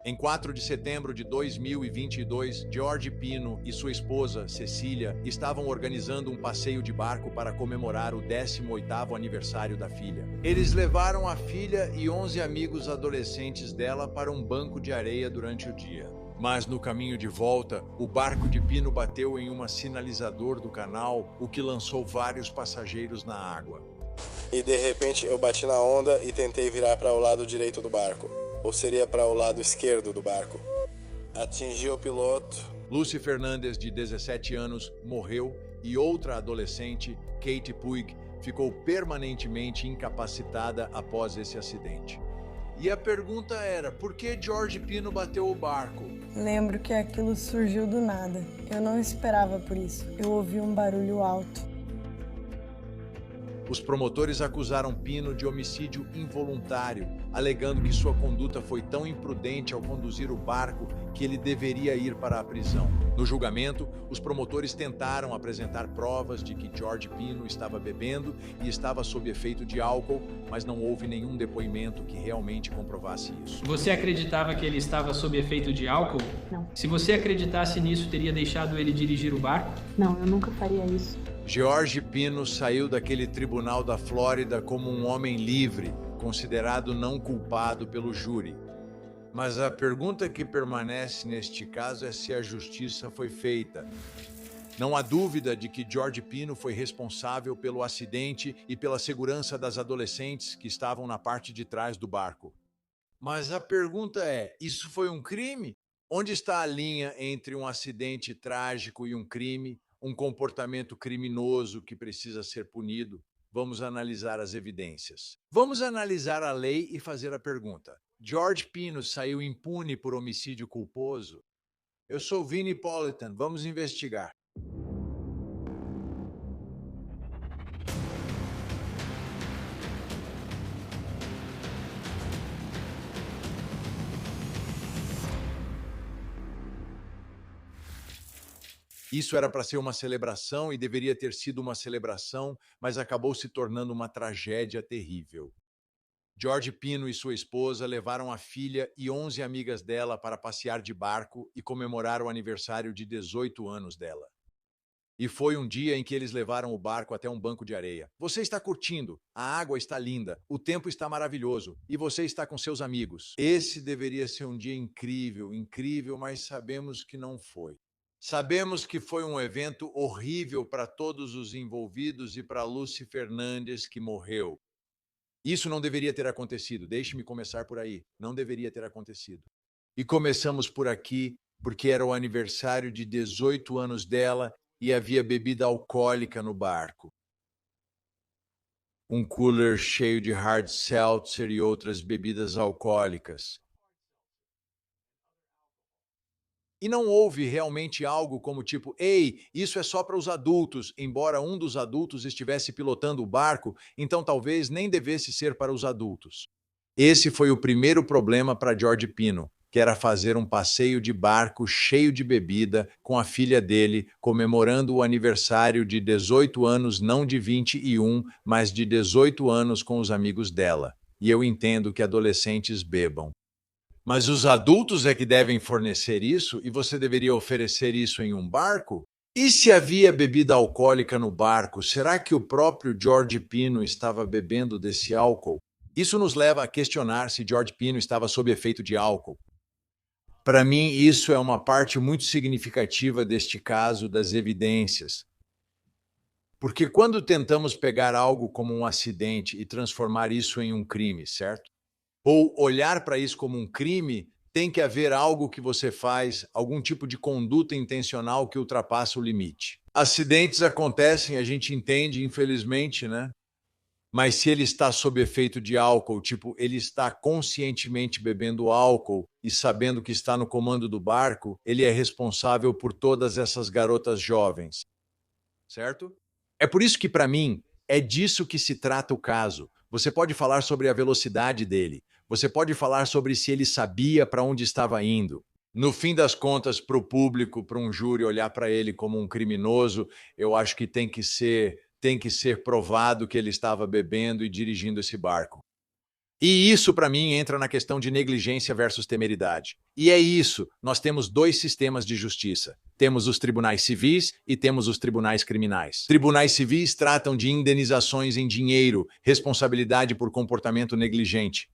Em 4 de setembro de 2022, George Pino e sua esposa, Cecília, estavam organizando um passeio de barco para comemorar o 18º aniversário da filha. Eles levaram a filha e 11 amigos adolescentes dela para um banco de areia durante o dia. Mas no caminho de volta, o barco de Pino bateu em um sinalizador do canal, o que lançou vários passageiros na água. E de repente eu bati na onda e tentei virar para o lado direito do barco, ou seria para o lado esquerdo do barco. Atingi o piloto. Lucy Fernandes, de 17 anos, morreu e outra adolescente, Kate Puig, ficou permanentemente incapacitada após esse acidente. E a pergunta era, por que George Pino bateu o barco? Lembro que aquilo surgiu do nada. Eu não esperava por isso. Eu ouvi um barulho alto. Os promotores acusaram Pino de homicídio involuntário, alegando que sua conduta foi tão imprudente ao conduzir o barco que ele deveria ir para a prisão. No julgamento, os promotores tentaram apresentar provas de que George Pino estava bebendo e estava sob efeito de álcool, mas não houve nenhum depoimento que realmente comprovasse isso. Você acreditava que ele estava sob efeito de álcool? Não. Se você acreditasse nisso, teria deixado ele dirigir o barco? Não, eu nunca faria isso. George Pino saiu daquele tribunal da Flórida como um homem livre, considerado não culpado pelo júri. Mas a pergunta que permanece neste caso é se a justiça foi feita. Não há dúvida de que George Pino foi responsável pelo acidente e pela segurança das adolescentes que estavam na parte de trás do barco. Mas a pergunta é, isso foi um crime? Onde está a linha entre um acidente trágico e um crime? Um comportamento criminoso que precisa ser punido? Vamos analisar as evidências. Vamos analisar a lei e fazer a pergunta. George Pino saiu impune por homicídio culposo? Eu sou Vinnie Politan, vamos investigar. Isso era para ser uma celebração e deveria ter sido uma celebração, mas acabou se tornando uma tragédia terrível. George Pino e sua esposa levaram a filha e 11 amigas dela para passear de barco e comemorar o aniversário de 18 anos dela. E foi um dia em que eles levaram o barco até um banco de areia. Você está curtindo, a água está linda, o tempo está maravilhoso e você está com seus amigos. Esse deveria ser um dia incrível, incrível, mas sabemos que não foi. Sabemos que foi um evento horrível para todos os envolvidos e para Lucy Fernandes, que morreu. Isso não deveria ter acontecido. Deixe-me começar por aí. Não deveria ter acontecido. E começamos por aqui, porque era o aniversário de 18 anos dela e havia bebida alcoólica no barco. Um cooler cheio de hard seltzer e outras bebidas alcoólicas. E não houve realmente algo como tipo, ei, isso é só para os adultos, embora um dos adultos estivesse pilotando o barco, então talvez nem devesse ser para os adultos. Esse foi o primeiro problema para George Pino, que era fazer um passeio de barco cheio de bebida com a filha dele, comemorando o aniversário de 18 anos, não de 21, mas de 18 anos com os amigos dela. E eu entendo que adolescentes bebam. Mas os adultos é que devem fornecer isso e você deveria oferecer isso em um barco? E se havia bebida alcoólica no barco, será que o próprio George Pino estava bebendo desse álcool? Isso nos leva a questionar se George Pino estava sob efeito de álcool. Para mim, isso é uma parte muito significativa deste caso das evidências. Porque quando tentamos pegar algo como um acidente e transformar isso em um crime, certo? Ou olhar para isso como um crime, tem que haver algo que você faz, algum tipo de conduta intencional que ultrapassa o limite. Acidentes acontecem, a gente entende, infelizmente, né? Mas se ele está sob efeito de álcool, tipo, ele está conscientemente bebendo álcool e sabendo que está no comando do barco, ele é responsável por todas essas garotas jovens, certo? É por isso que, para mim, é disso que se trata o caso. Você pode falar sobre a velocidade dele, você pode falar sobre se ele sabia para onde estava indo. No fim das contas, para o público, para um júri olhar para ele como um criminoso, eu acho que tem que ser provado que ele estava bebendo e dirigindo esse barco. E isso, para mim, entra na questão de negligência versus temeridade. E é isso, nós temos dois sistemas de justiça. Temos os tribunais civis e temos os tribunais criminais. Tribunais civis tratam de indenizações em dinheiro, responsabilidade por comportamento negligente.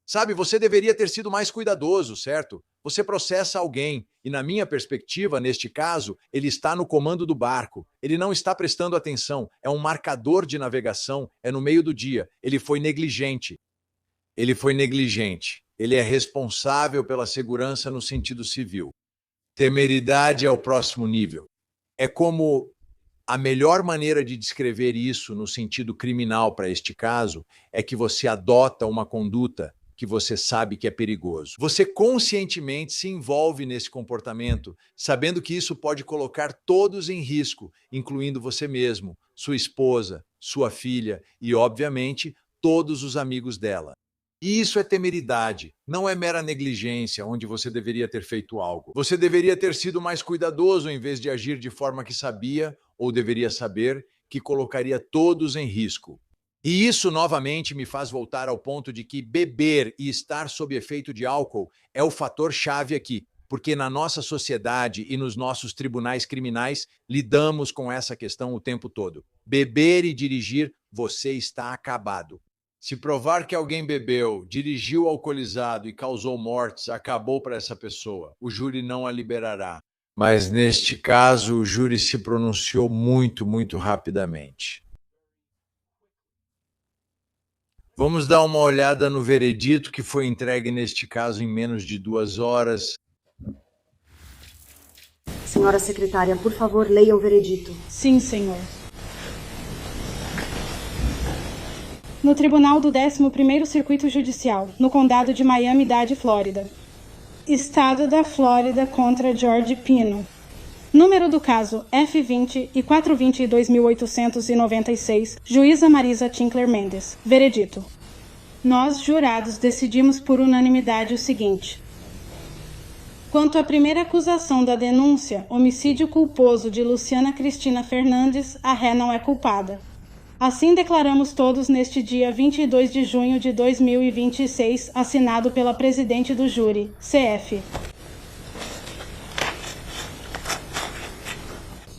Sabe, você deveria ter sido mais cuidadoso, certo? Você processa alguém e, na minha perspectiva, neste caso, ele está no comando do barco. Ele não está prestando atenção, é um marcador de navegação, é no meio do dia. Ele foi negligente. Ele foi negligente. Ele é responsável pela segurança no sentido civil. Temeridade é o próximo nível. É como a melhor maneira de descrever isso no sentido criminal para este caso é que você adota uma conduta que você sabe que é perigoso. Você conscientemente se envolve nesse comportamento, sabendo que isso pode colocar todos em risco, incluindo você mesmo, sua esposa, sua filha e, obviamente, todos os amigos dela. E isso é temeridade, não é mera negligência onde você deveria ter feito algo. Você deveria ter sido mais cuidadoso em vez de agir de forma que sabia ou deveria saber que colocaria todos em risco. E isso novamente me faz voltar ao ponto de que beber e estar sob efeito de álcool é o fator chave aqui, porque na nossa sociedade e nos nossos tribunais criminais lidamos com essa questão o tempo todo. Beber e dirigir, você está acabado. Se provar que alguém bebeu, dirigiu alcoolizado e causou mortes, acabou para essa pessoa. O júri não a liberará. Mas neste caso, o júri se pronunciou muito rapidamente. Vamos dar uma olhada no veredito que foi entregue neste caso em menos de 2 horas. Senhora secretária, por favor, leia o veredito. Sim, senhor. No Tribunal do 11º Circuito Judicial, no Condado de Miami-Dade, Flórida. Estado da Flórida contra George Pino. Número do caso F20 e 422.896, juíza Marisa Tinkler Mendes. Veredito. Nós, jurados, decidimos por unanimidade o seguinte. Quanto à primeira acusação da denúncia, homicídio culposo de Luciana Cristina Fernandes, a ré não é culpada. Assim declaramos todos neste dia 22 de junho de 2026, assinado pela presidente do júri, CF.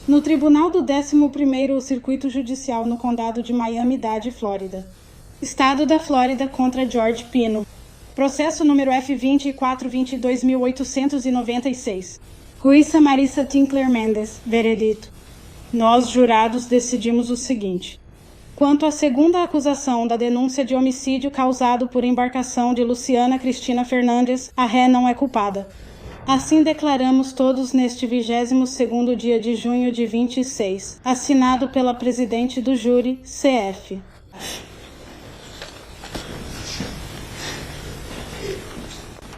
No Tribunal do 11º Circuito Judicial no Condado de Miami-Dade, Flórida. Estado da Flórida contra George Pino. Processo número F20 e 422.896. Juíza Marisa Tinkler Mendes. Veredito. Nós, jurados, decidimos o seguinte. Quanto à segunda acusação da denúncia de homicídio causado por embarcação de Luciana Cristina Fernandes, a ré não é culpada. Assim declaramos todos neste 22º dia de junho de 26, assinado pela presidente do júri, CF.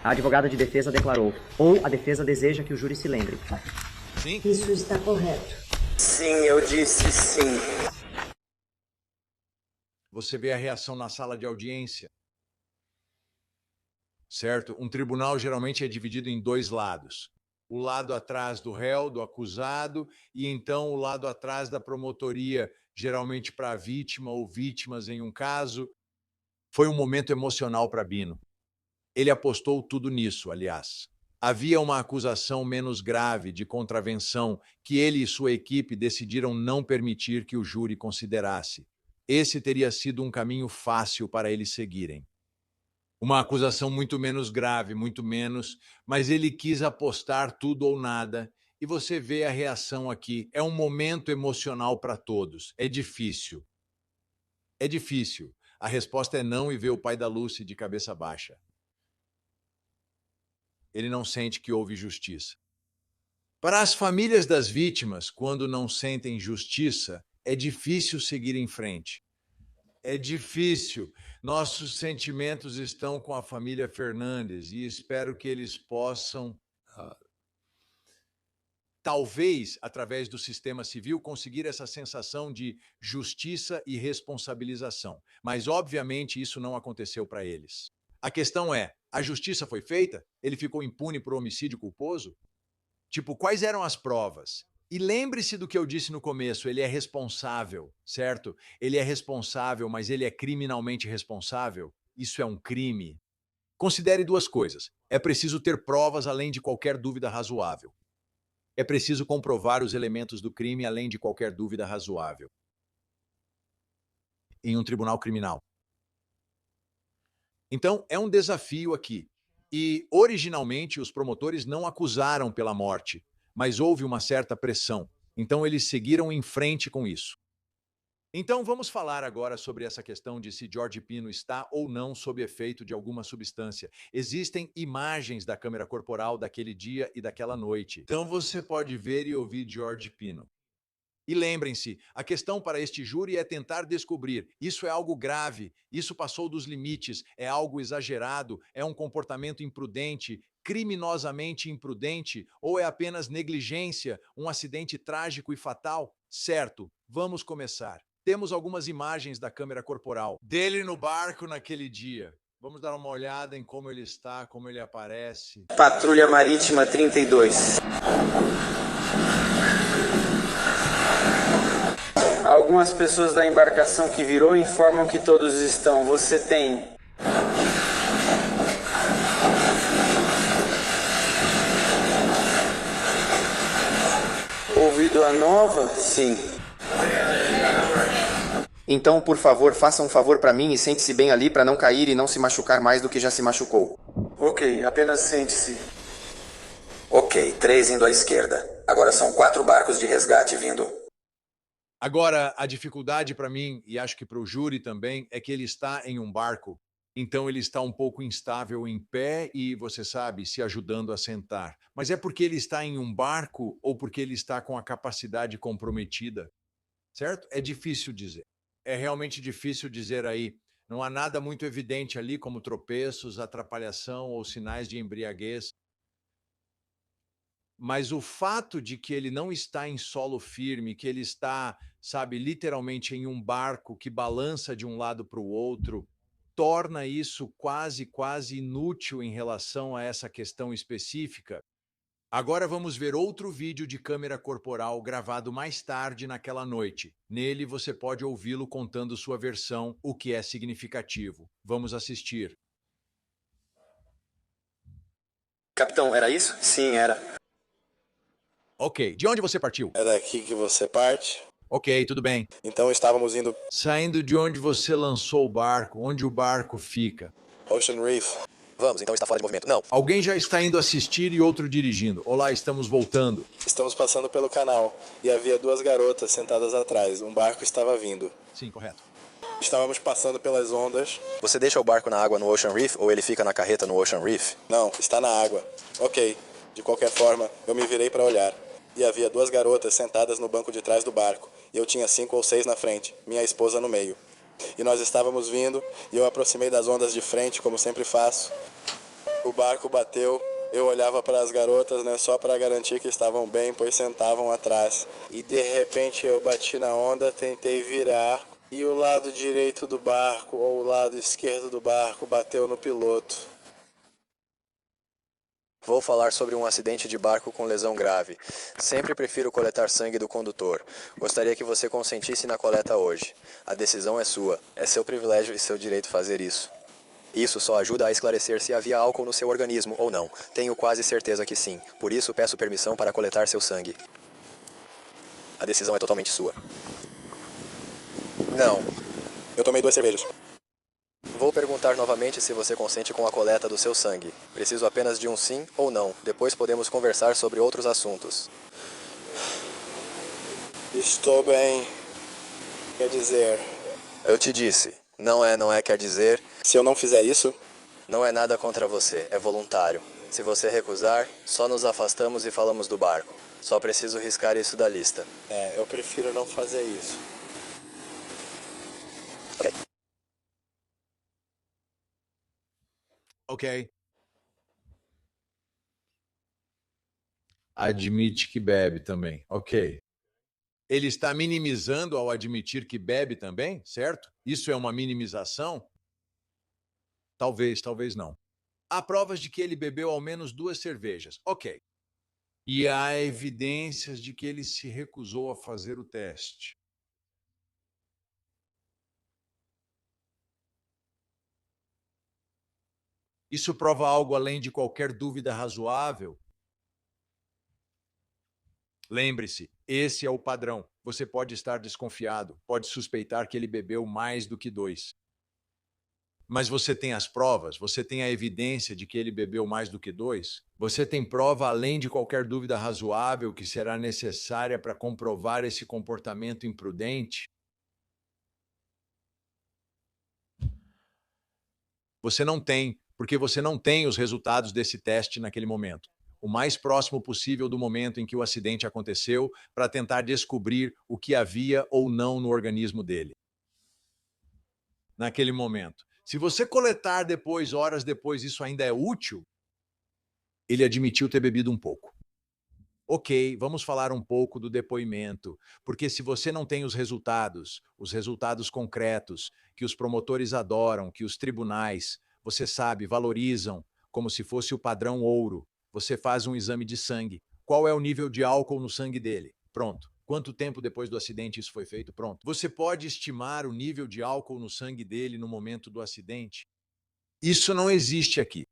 A advogada de defesa declarou, ou a defesa deseja que o júri se lembre. Sim. Isso está correto. Sim, eu disse sim. Você vê a reação na sala de audiência. Certo? Um tribunal geralmente é dividido em 2 lados. O lado atrás do réu, do acusado, e então o lado atrás da promotoria, geralmente para a vítima ou vítimas em um caso. Foi um momento emocional para Bino. Ele apostou tudo nisso, aliás. Havia uma acusação menos grave de contravenção que ele e sua equipe decidiram não permitir que o júri considerasse. Esse teria sido um caminho fácil para eles seguirem. Uma acusação muito menos grave, muito menos, mas ele quis apostar tudo ou nada, e você vê a reação aqui. É um momento emocional para todos. É difícil. É difícil. A resposta é não e ver o pai da Lucy de cabeça baixa. Ele não sente que houve justiça. Para as famílias das vítimas, quando não sentem justiça, é difícil seguir em frente. É difícil. Nossos sentimentos estão com a família Fernandes e espero que eles possam, talvez, através do sistema civil, conseguir essa sensação de justiça e responsabilização. Mas, obviamente, isso não aconteceu para eles. A questão é, a justiça foi feita? Ele ficou impune por homicídio culposo? Tipo, quais eram as provas? E lembre-se do que eu disse no começo, ele é responsável, certo? Ele é responsável, mas ele é criminalmente responsável? Isso é um crime. Considere duas coisas. É preciso ter provas além de qualquer dúvida razoável. É preciso comprovar os elementos do crime além de qualquer dúvida razoável. Em um tribunal criminal. Então, é um desafio aqui. E, originalmente, os promotores não acusaram pela morte, mas houve uma certa pressão. Então, eles seguiram em frente com isso. Então, vamos falar agora sobre essa questão de se George Pino está ou não sob efeito de alguma substância. Existem imagens da câmera corporal daquele dia e daquela noite. Então, você pode ver e ouvir George Pino. E lembrem-se, a questão para este júri é tentar descobrir: isso é algo grave, isso passou dos limites, é algo exagerado, é um comportamento imprudente, criminosamente imprudente, ou é apenas negligência, um acidente trágico e fatal? Certo, vamos começar. Temos algumas imagens da câmera corporal dele no barco naquele dia. Vamos dar uma olhada em como ele está, como ele aparece. Patrulha Marítima 32. Algumas pessoas da embarcação que virou informam que todos estão. Você tem ouvido a nova? Sim. Então, por favor, faça um favor pra mim e sente-se bem ali pra não cair e não se machucar mais do que já se machucou. Ok, apenas sente-se. Ok, 3 indo à esquerda. Agora são 4 barcos de resgate vindo. Agora, a dificuldade para mim, e acho que para o júri também, é que ele está em um barco, então ele está um pouco instável em pé e, você sabe, se ajudando a sentar. Mas é porque ele está em um barco ou porque ele está com a capacidade comprometida? Certo? É difícil dizer. É realmente difícil dizer aí. Não há nada muito evidente ali, como tropeços, atrapalhação ou sinais de embriaguez. Mas o fato de que ele não está em solo firme, que ele está, sabe, literalmente em um barco que balança de um lado para o outro, torna isso quase inútil em relação a essa questão específica. Agora vamos ver outro vídeo de câmera corporal gravado mais tarde naquela noite. Nele você pode ouvi-lo contando sua versão, o que é significativo. Vamos assistir. Capitão, era isso? Sim, era. Ok, de onde você partiu? É daqui que você parte? Ok, tudo bem. Então estávamos indo Saindo de onde você lançou o barco, onde o barco fica. Ocean Reef. Vamos, então está fora de movimento. Não. Alguém já está indo assistir e outro dirigindo. Olá, estamos voltando. Estamos passando pelo canal e havia 2 garotas sentadas atrás. Um barco estava vindo. Sim, correto. Estávamos passando pelas ondas. Você deixa o barco na água no Ocean Reef ou ele fica na carreta no Ocean Reef? Não, está na água. Ok. De qualquer forma, eu me virei para olhar. E havia 2 garotas sentadas no banco de trás do barco. E eu tinha 5 ou 6 na frente, minha esposa no meio. E nós estávamos vindo e eu aproximei das ondas de frente, como sempre faço. O barco bateu, eu olhava para as garotas, né, só para garantir que estavam bem, pois sentavam atrás. E de repente eu bati na onda, tentei virar e o lado direito do barco ou o lado esquerdo do barco bateu no piloto. Vou falar sobre um acidente de barco com lesão grave. Sempre prefiro coletar sangue do condutor. Gostaria que você consentisse na coleta hoje. A decisão é sua. É seu privilégio e seu direito fazer isso. Isso só ajuda a esclarecer se havia álcool no seu organismo ou não. Tenho quase certeza que sim. Por isso peço permissão para coletar seu sangue. A decisão é totalmente sua. Não. Eu tomei 2 cervejas. Vou perguntar novamente se você consente com a coleta do seu sangue. Preciso apenas de um sim ou não. Depois podemos conversar sobre outros assuntos. Estou bem. Quer dizer, Eu te disse. Não é, quer dizer... se eu não fizer isso, Não é nada contra você, é voluntário. Se você recusar, só nos afastamos e falamos do barco. Só preciso riscar isso da lista. eu prefiro não fazer isso. Ok. Ok. Admite que bebe também. Ok. Ele está minimizando ao admitir que bebe também, certo? Isso é uma minimização? Talvez, talvez não. Há provas de que ele bebeu ao menos 2 cervejas. Ok. E há evidências de que ele se recusou a fazer o teste. Isso prova algo além de qualquer dúvida razoável? Lembre-se, esse é o padrão. Você pode estar desconfiado, pode suspeitar que ele bebeu mais do que 2. Mas você tem as provas? Você tem a evidência de que ele bebeu mais do que 2? Você tem prova além de qualquer dúvida razoável que será necessária para comprovar esse comportamento imprudente? Você não tem, porque você não tem os resultados desse teste naquele momento. O mais próximo possível do momento em que o acidente aconteceu, para tentar descobrir o que havia ou não no organismo dele. Naquele momento. Se você coletar depois, horas depois, isso ainda é útil, ele admitiu ter bebido um pouco. Ok, vamos falar um pouco do depoimento, porque se você não tem os resultados concretos, que os promotores adoram, que os tribunais, você sabe, valorizam, como se fosse o padrão ouro, você faz um exame de sangue. Qual é o nível de álcool no sangue dele? Pronto. Quanto tempo depois do acidente isso foi feito? Pronto. Você pode estimar o nível de álcool no sangue dele no momento do acidente? Isso não existe aqui.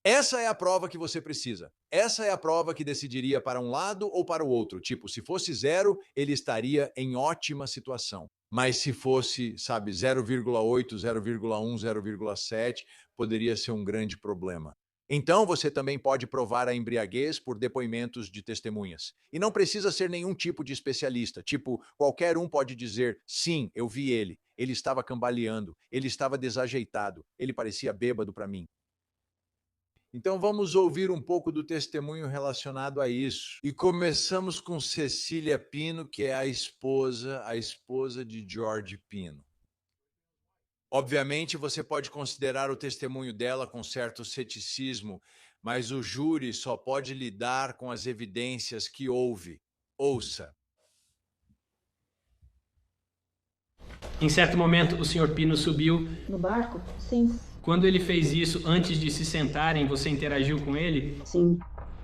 Essa é a prova que você precisa. Essa é a prova que decidiria para um lado ou para o outro. Tipo, se fosse 0, ele estaria em ótima situação. Mas se fosse, sabe, 0,8, 0,1, 0,7, poderia ser um grande problema. Então, você também pode provar a embriaguez por depoimentos de testemunhas. E não precisa ser nenhum tipo de especialista. Tipo, qualquer um pode dizer, sim, eu vi ele. Ele estava cambaleando. Ele estava desajeitado. Ele parecia bêbado para mim. Então vamos ouvir um pouco do testemunho relacionado a isso. E começamos com Cecília Pino, que é a esposa de George Pino. Obviamente, você pode considerar o testemunho dela com certo ceticismo, mas o júri só pode lidar com as evidências que houve. Ouça. Em certo momento, o Sr. Pino subiu. No barco? Sim. Quando ele fez isso, antes de se sentarem, você interagiu com ele? Sim.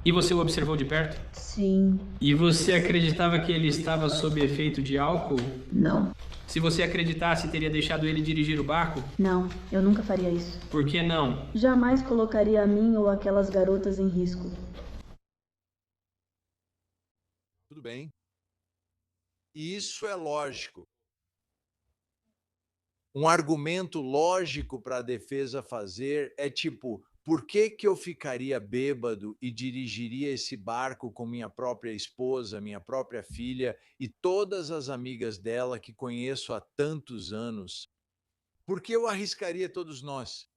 E você o observou de perto? Sim. E você acreditava que ele estava sob efeito de álcool? Não. Se você acreditasse, teria deixado ele dirigir o barco? Não, eu nunca faria isso. Por que não? Jamais colocaria a mim ou aquelas garotas em risco. Tudo bem. Isso é lógico. Um argumento lógico para a defesa fazer é tipo, por que eu ficaria bêbado e dirigiria esse barco com minha própria esposa, minha própria filha e todas as amigas dela que conheço há tantos anos? Por que eu arriscaria todos nós?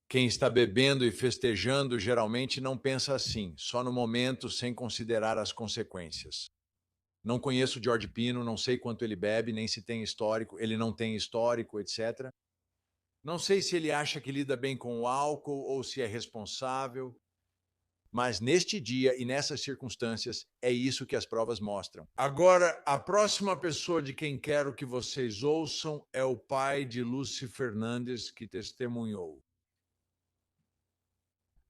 Quem está bebendo e festejando geralmente não pensa assim, só no momento, sem considerar as consequências. Não conheço o George Pino, não sei quanto ele bebe, nem se tem histórico, ele não tem histórico, etc. Não sei se ele acha que lida bem com o álcool ou se é responsável, mas neste dia e nessas circunstâncias é isso que as provas mostram. Agora, a próxima pessoa de quem quero que vocês ouçam é o pai de Lucy Fernandes, que testemunhou.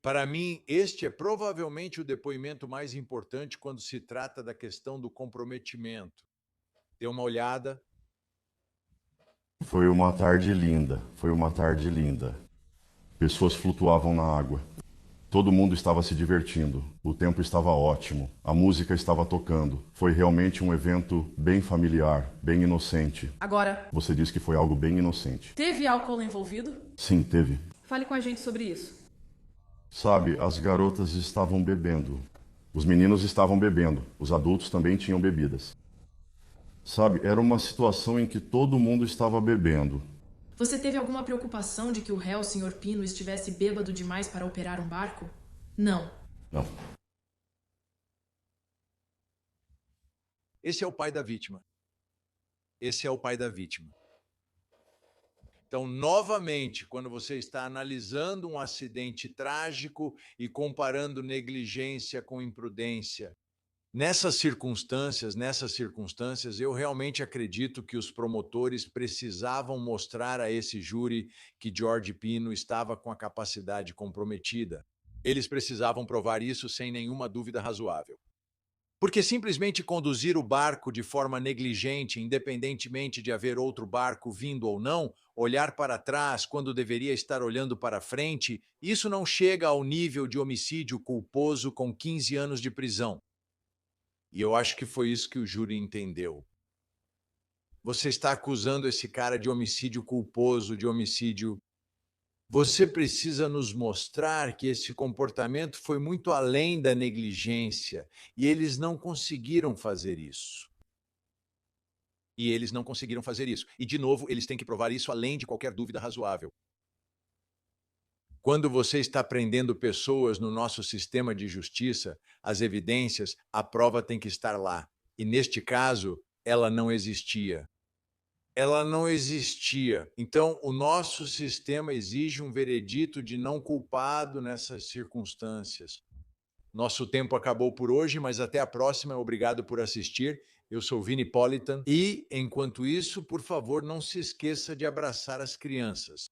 Para mim, este é provavelmente o depoimento mais importante quando se trata da questão do comprometimento. Dê uma olhada. Foi uma tarde linda, foi uma tarde linda. Pessoas flutuavam na água. Todo mundo estava se divertindo. O tempo estava ótimo. A música estava tocando. Foi realmente um evento bem familiar, bem inocente. Agora, Você disse que foi algo bem inocente. teve álcool envolvido? Sim, teve. Fale com a gente sobre isso. Sabe, as garotas estavam bebendo. Os meninos estavam bebendo. Os adultos também tinham bebidas. Sabe, era uma situação em que todo mundo estava bebendo. Você teve alguma preocupação de que o réu, Sr. Pino, estivesse bêbado demais para operar um barco? Não. Não. Esse é o pai da vítima. Esse é o pai da vítima. Então, novamente, quando você está analisando um acidente trágico e comparando negligência com imprudência, nessas circunstâncias, eu realmente acredito que os promotores precisavam mostrar a esse júri que George Pino estava com a capacidade comprometida. Eles precisavam provar isso sem nenhuma dúvida razoável. Porque simplesmente conduzir o barco de forma negligente, independentemente de haver outro barco vindo ou não, olhar para trás quando deveria estar olhando para frente, isso não chega ao nível de homicídio culposo com 15 anos de prisão. E eu acho que foi isso que o júri entendeu. Você está acusando esse cara de homicídio culposo, de homicídio. Você precisa nos mostrar que esse comportamento foi muito além da negligência e eles não conseguiram fazer isso. E, de novo, eles têm que provar isso além de qualquer dúvida razoável. Quando você está prendendo pessoas no nosso sistema de justiça, as evidências, a prova tem que estar lá. E, neste caso, ela não existia. Então, o nosso sistema exige um veredito de não culpado nessas circunstâncias. Nosso tempo acabou por hoje, mas até a próxima. Obrigado por assistir. Eu sou Vini Politan. E, enquanto isso, por favor, não se esqueça de abraçar as crianças.